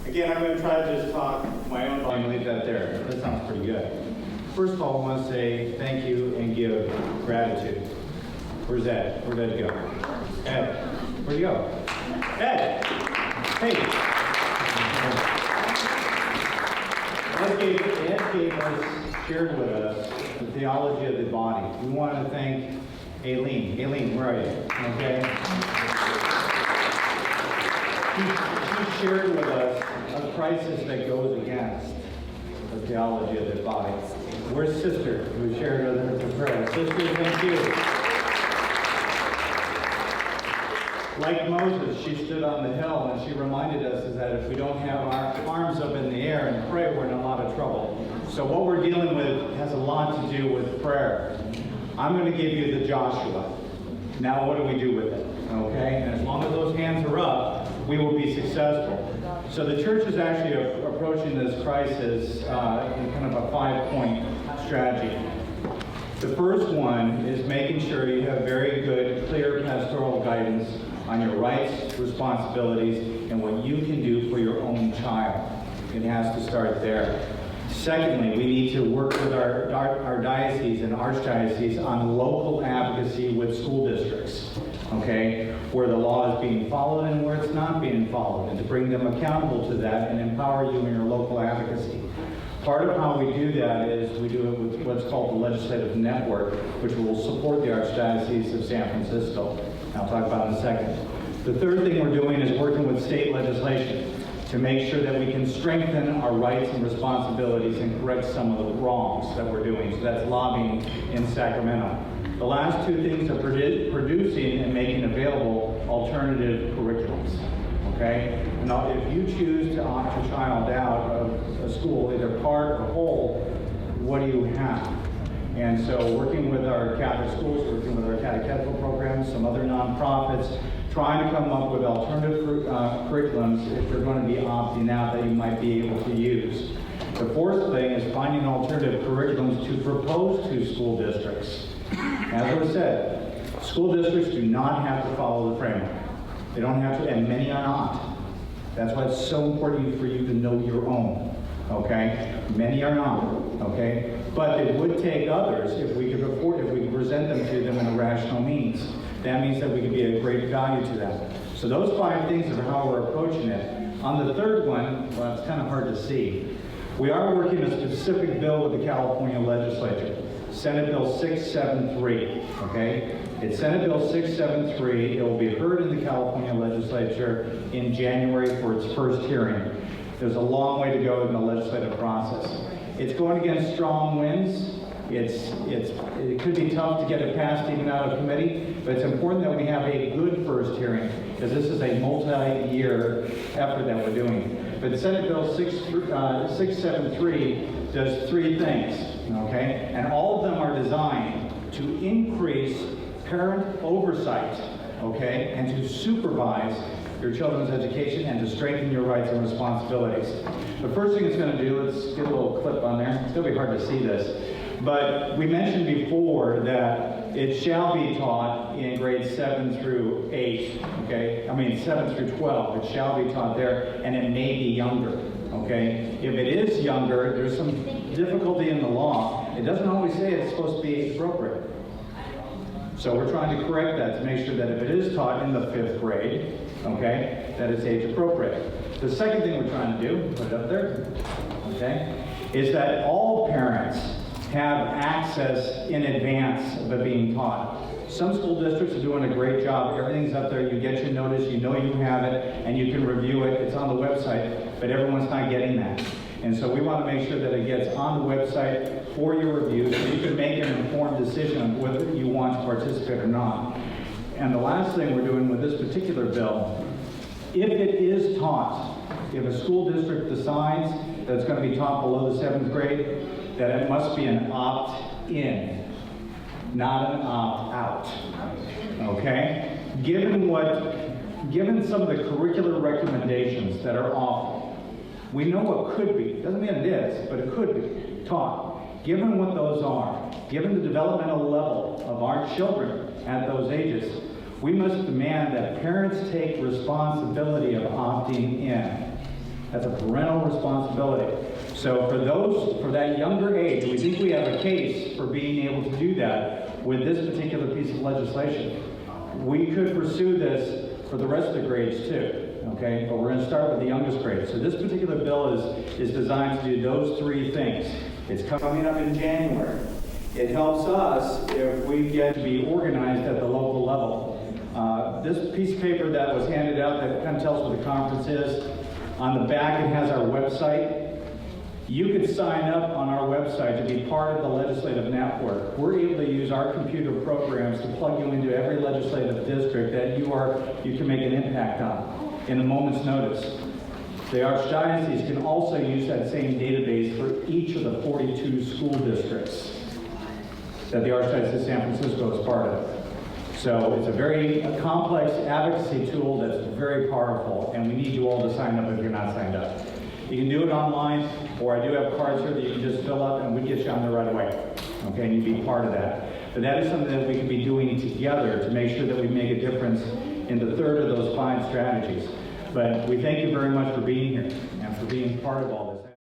Again, I'm going to try to just talk my own volume and leave that there. That sounds pretty good. First of all, I want to say thank you and give gratitude. Where's Ed? Where'd Ed go? Ed, where'd you go? Ed! Hey! Ed shared with us the theology of the body. We want to thank Aileen. Aileen, where are you? Okay. She shared with us a crisis that goes against the theology of the body. Where's Sister, who shared with us the prayer? Sister, thank you. Like Moses, she stood on the hill and she reminded us is that if we don't have our arms up in the air and pray, we're in a lot of trouble. So what we're dealing with has a lot to do with prayer. I'm going to give you the Joshua. Now what do we do with it? Okay? And as long as those hands are up, we will be successful. So the church is actually approaching this crisis in kind of a 5-point strategy. The first one is making sure you have very good, clear pastoral guidance on your rights, responsibilities, and what you can do for your own child. It has to start there. Secondly, we need to work with our diocese and Archdiocese on local advocacy with school districts, okay, where the law is being followed and where it's not being followed, and to bring them accountable to that and empower you in your local advocacy. Part of how we do that is we do it with what's called the legislative network, which will support the Archdiocese of San Francisco. I'll talk about in a second. The third thing we're doing is working with state legislation to make sure that we can strengthen our rights and responsibilities and correct some of the wrongs that we're doing. So that's lobbying in Sacramento. The last two things are producing and making available alternative curriculums. Okay? Now, if you choose to opt your child out of a school, either part or whole, what do you have? And so working with our Catholic schools, working with our catechetical programs, some other nonprofits, trying to come up with alternative curriculums if you're going to be opting out that you might be able to use. The fourth thing is finding alternative curriculums to propose to school districts. As was said, school districts do not have to follow the framework. They don't have to, and many are not. That's why it's so important for you to know your own, okay? Many are not, okay? But it would take others if we could afford, if we could present them to them in a rational means. That means that we could be a great value to them. So those 5 things are how we're approaching it. On the third one, well, it's kind of hard to see. We are working a specific bill with the California legislature, Senate Bill 673, okay? It's Senate Bill 673. It will be heard in the California legislature in January for its first hearing. There's a long way to go in the legislative process. It's going against strong winds. It could be tough to get it passed even out of committee, but it's important that we have a good first hearing because this is a multi-year effort that we're doing. But Senate Bill 673 does 3 things, okay? And all of them are designed to increase parent oversight, okay? And to supervise your children's education and to strengthen your rights and responsibilities. The first thing it's going to do, let's get a little clip on there. It's going to be hard to see this. But we mentioned before that it shall be taught in grades 7 through 8, okay? I mean 7 through 12, it shall be taught there, and it may be younger, okay? If it is younger, there's some difficulty in the law. It doesn't always say it's supposed to be age appropriate. So we're trying to correct that to make sure that if it is taught in the 5th grade, okay, that it's age appropriate. The second thing we're trying to do, put it up there, okay, is that all parents have access in advance of it being taught. Some school districts are doing a great job. Everything's up there. You get your notice. You know you have it, and you can review it. It's on the website, but everyone's not getting that. And so we want to make sure that it gets on the website for your review so you can make an informed decision on whether you want to participate or not. And the last thing we're doing with this particular bill, if it is taught, if a school district decides that it's going to be taught below the 7th grade, that it must be an opt-in, not an opt-out, okay? Given some of the curricular recommendations that are awful, we know what could be, doesn't mean it is, but it could be taught. Given what those are, given the developmental level of our children at those ages, we must demand that parents take responsibility of opting in. That's a parental responsibility. So for that younger age, we think we have a case for being able to do that with this particular piece of legislation. We could pursue this for the rest of the grades too, okay? But we're going to start with the youngest grade. So this particular bill is designed to do those three things. It's coming up in January. It helps us if we get to be organized at the local level. This piece of paper that was handed out that kind of tells what the conference is, on the back it has our website. You could sign up on our website to be part of the legislative network. We're able to use our computer programs to plug you into every legislative district that you can make an impact on in a moment's notice. The Archdiocese can also use that same database for each of the 42 school districts that the Archdiocese of San Francisco is part of. So it's a very complex advocacy tool that's very powerful, and we need you all to sign up if you're not signed up. You can do it online, or I do have cards here that you can just fill up and we get you on there right away. Okay, and you be part of that. But that is something that we can be doing together to make sure that we make a difference in the third of those 5 strategies. But we thank you very much for being here and for being part of all this.